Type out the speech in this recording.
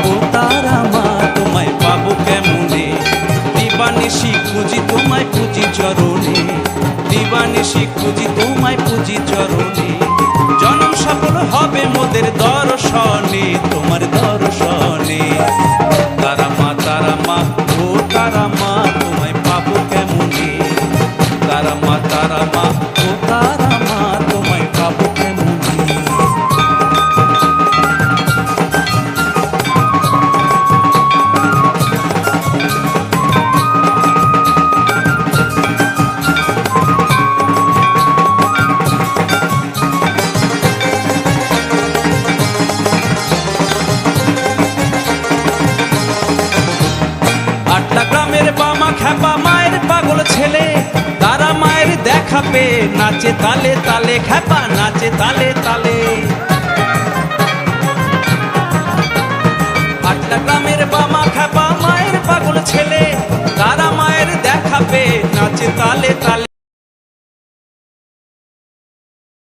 ও তারা মা তোমায় পাবো কেমনে, দিবানিশি খুঁজি তোমায় পুজি চরণে, দিবানিশি খুঁজি তোমায় পুজি চরণে। জনম সফল হবে মোদের দর্শনে, তোমার দর্শনে। তারা মা ও তারা মা তোমায় পাবো কেমনে, তারা মা ও তারা মা তোমায় পাবো কেমনে। গ্রামের বামা খ্যাপা মায়ের পাগল ছেলে, তারা মায়ের দেখা পেয়ে নাচে তালে তালে, খ্যাপা নাচে তালে তালে। আটটা গ্রামের বামা খ্যাপা মায়ের পাগল ছেলে, তারা মায়ের দেখা পেয়ে নাচে তালে